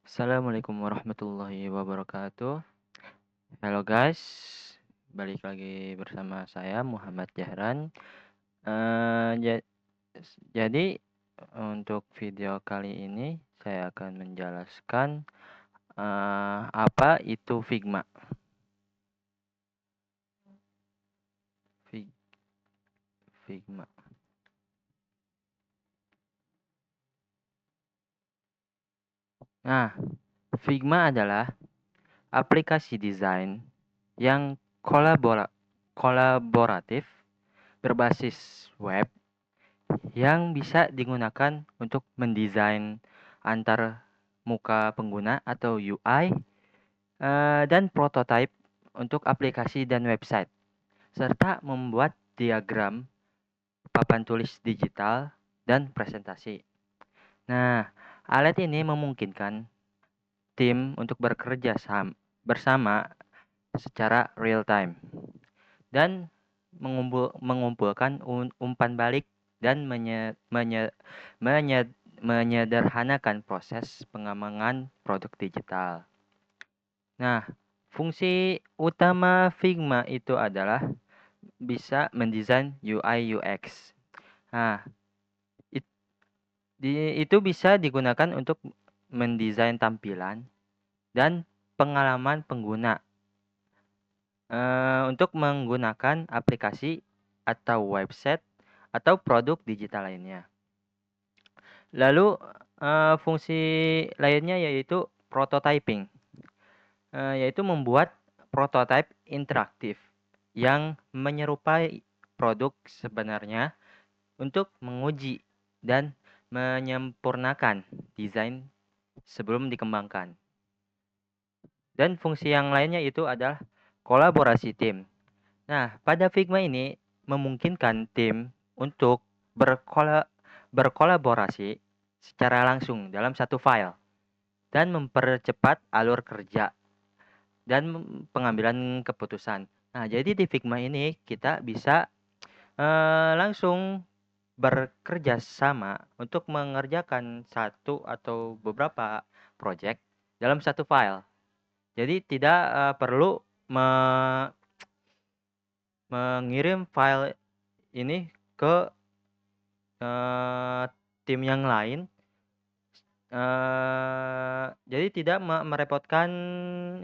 Assalamualaikum warahmatullahi wabarakatuh. Halo guys, balik lagi bersama saya Muhammad Jahran. Eh, ja- jadi untuk video kali ini saya akan menjelaskan apa itu Figma. Fig- Figma. Nah, Figma adalah aplikasi desain yang kolaboratif berbasis web yang bisa digunakan untuk mendesain antar muka pengguna atau UI dan prototipe untuk aplikasi dan website, serta membuat diagram, papan tulis digital, dan presentasi. Nah, alat ini memungkinkan tim untuk bekerja bersama secara real time dan mengumpulkan umpan balik dan menyederhanakan proses pengembangan produk digital. Nah, fungsi utama Figma itu adalah bisa mendesain UI UX. Nah, itu bisa digunakan untuk mendesain tampilan dan pengalaman pengguna untuk menggunakan aplikasi atau website atau produk digital lainnya. Lalu fungsi lainnya yaitu prototyping, yaitu membuat prototipe interaktif yang menyerupai produk sebenarnya untuk menguji dan menyempurnakan desain sebelum dikembangkan. Dan fungsi yang lainnya itu adalah kolaborasi tim. Nah, pada Figma ini memungkinkan tim untuk berkolaborasi secara langsung dalam satu file dan mempercepat alur kerja dan pengambilan keputusan. Nah, jadi di Figma ini kita bisa langsung bekerja sama untuk mengerjakan satu atau beberapa project dalam satu file. Jadi tidak perlu mengirim file ini ke tim yang lain, jadi tidak merepotkan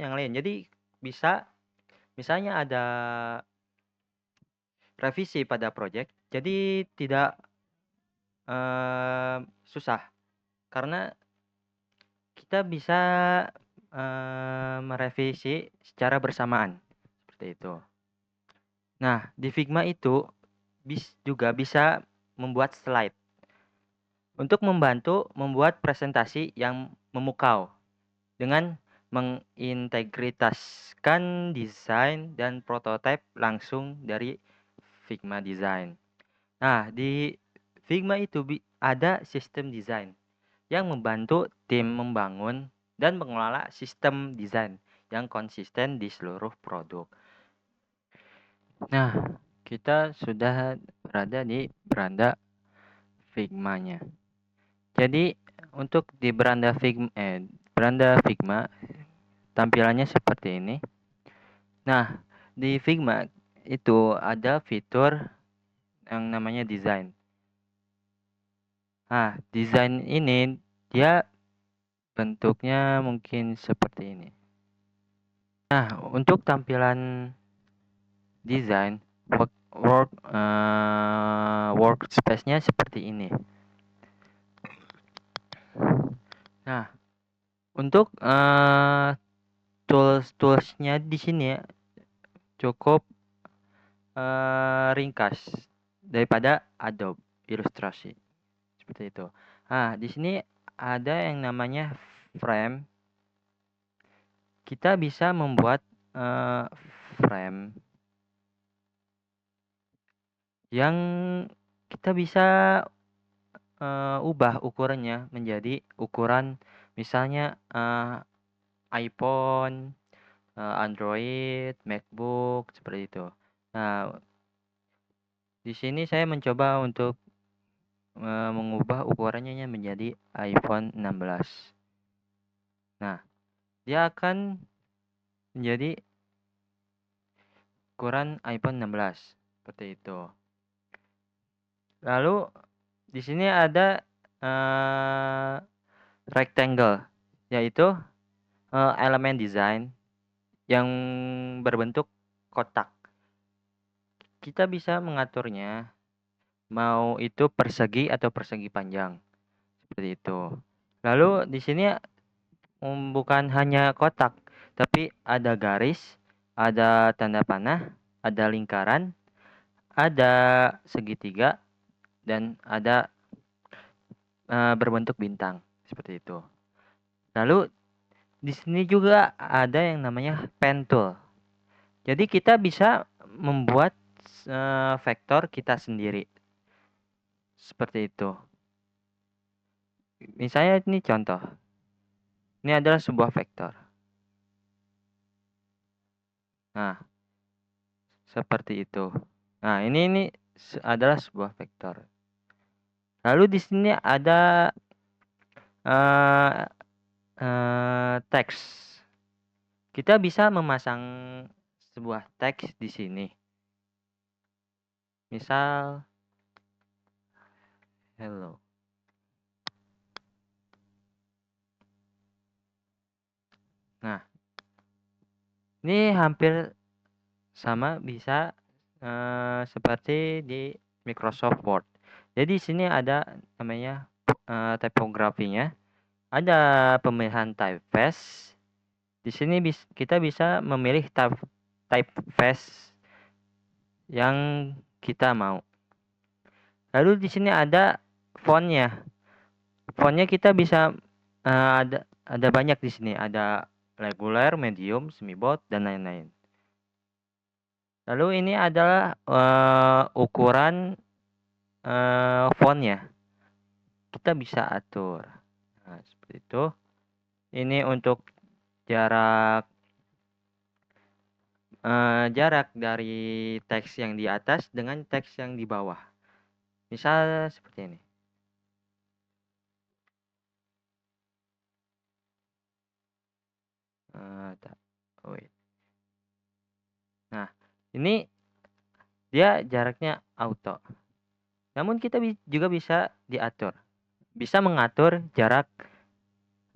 yang lain. Jadi bisa misalnya ada revisi pada project, jadi tidak susah karena kita bisa merevisi secara bersamaan seperti itu. Nah, di Figma itu juga bisa membuat slide untuk membantu membuat presentasi yang memukau dengan mengintegritaskan desain dan prototipe langsung dari Figma Design. Nah, di Figma itu ada sistem desain yang membantu tim membangun dan mengelola sistem desain yang konsisten di seluruh produk. Nah, kita sudah berada di beranda Figma-nya. Jadi untuk di beranda Figma tampilannya seperti ini. Nah, di Figma itu ada fitur yang namanya desain. Nah, desain ini dia bentuknya mungkin seperti ini. Nah, untuk tampilan desain workspace-nya seperti ini. Nah, untuk tools-toolsnya di sini cukup ringkas daripada Adobe Illustrator seperti itu. Nah, di sini ada yang namanya frame. Kita bisa membuat frame yang kita bisa ubah ukurannya menjadi ukuran misalnya iPhone, Android, MacBook seperti itu. Nah, di sini saya mencoba untuk mengubah ukurannya menjadi iPhone 16. Nah, dia akan menjadi ukuran iPhone 16 seperti itu. Lalu di sini ada rectangle, yaitu elemen desain yang berbentuk kotak. Kita bisa mengaturnya, mau itu persegi atau persegi panjang, seperti itu. Lalu di sini bukan hanya kotak, tapi ada garis, ada tanda panah, ada lingkaran, ada segitiga, dan ada berbentuk bintang, seperti itu. Lalu di sini juga ada yang namanya pen tool. Jadi kita bisa membuat vektor kita sendiri, seperti itu. Misalnya ini contoh. Ini adalah sebuah vektor. Nah, seperti itu. Nah, ini adalah sebuah vektor. Lalu di sini ada teks. Kita bisa memasang sebuah teks di sini. Misal hello. Nah, ini hampir sama bisa seperti di Microsoft Word. Jadi di sini ada namanya tipografinya, ada pemilihan typeface. Di sini kita bisa memilih typeface yang kita mau. Lalu di sini ada fontnya. Fontnya kita bisa ada banyak di sini. Ada regular, medium, semi bold, dan lain-lain. Lalu ini adalah ukuran fontnya. Kita bisa atur. Nah, seperti itu. Ini untuk jarak dari teks yang di atas dengan teks yang di bawah. Misal seperti ini. Nah, ini dia jaraknya auto. Namun kita juga bisa diatur. Bisa mengatur jarak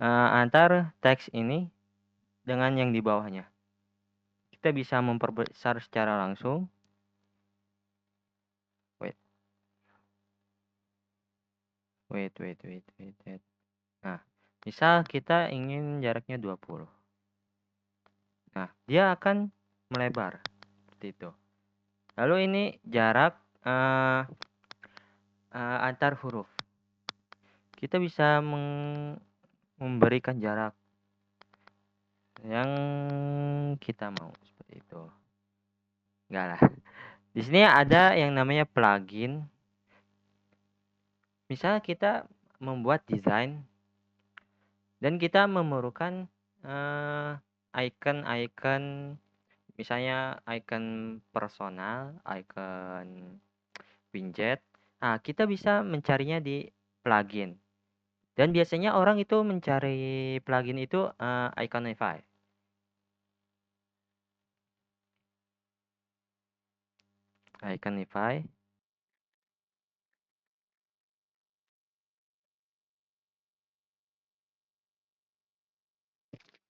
antar teks ini dengan yang di bawahnya. Kita bisa memperbesar secara langsung. Wait. Nah, misal kita ingin jaraknya 20. Nah, dia akan melebar seperti itu. Lalu ini jarak antar huruf. Kita bisa memberikan jarak yang kita mau seperti itu. Enggak lah. Di sini ada yang namanya plugin. Misalnya kita membuat desain dan kita memerlukan icon-icon, misalnya icon personal, icon widget. Nah, kita bisa mencarinya di plugin. Dan biasanya orang itu mencari plugin itu Iconify. Iconify.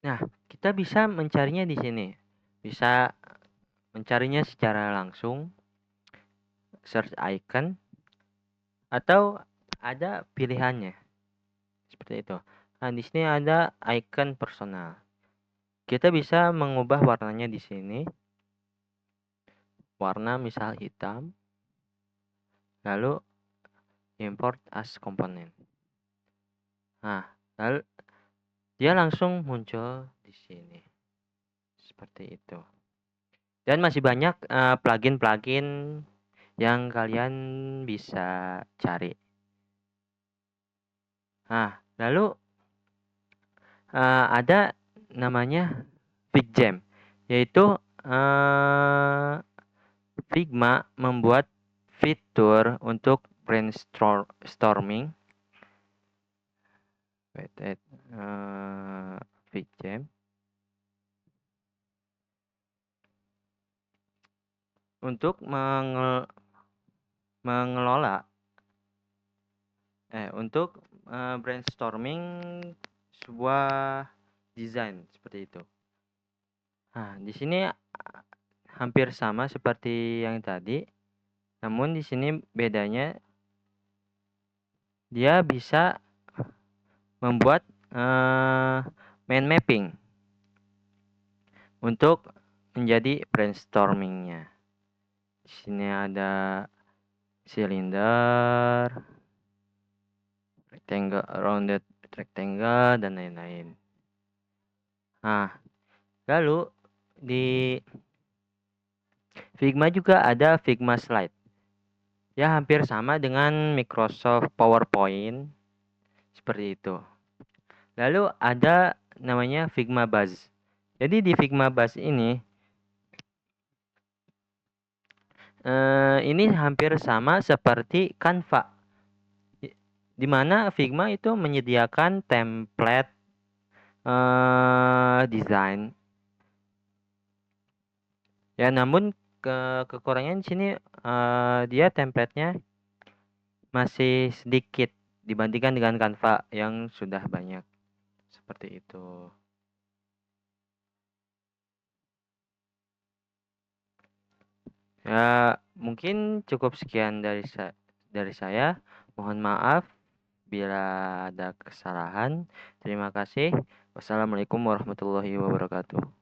Nah, kita bisa mencarinya di sini. Bisa mencarinya secara langsung, search icon, atau ada pilihannya. Seperti itu. Nah, di sini ada icon personal. Kita bisa mengubah warnanya di sini. Warna misal hitam. Lalu import as component. Nah, lalu dia langsung muncul di sini. Seperti itu. Dan masih banyak plugin-plugin yang kalian bisa cari. Nah, lalu ada namanya FigJam, yaitu Figma membuat fitur untuk brainstorming. untuk mengelola untuk brainstorming sebuah desain seperti itu. Nah, di sini hampir sama seperti yang tadi, namun di sini bedanya dia bisa membuat mind mapping untuk menjadi brainstormingnya. Di sini ada silinder, rectangle, rounded rectangle, dan lain-lain. Nah, lalu di Figma juga ada Figma Slide. Ya, hampir sama dengan Microsoft PowerPoint, seperti itu. Lalu ada namanya Figma Buzz. Jadi di Figma Buzz ini hampir sama seperti Canva, di mana Figma itu menyediakan template desain. Ya, namun kekurangan di sini dia template-nya masih sedikit dibandingkan dengan Canva yang sudah banyak. Seperti itu. Ya, mungkin cukup sekian dari saya. Mohon maaf bila ada kesalahan. Terima kasih. Wassalamualaikum warahmatullahi wabarakatuh.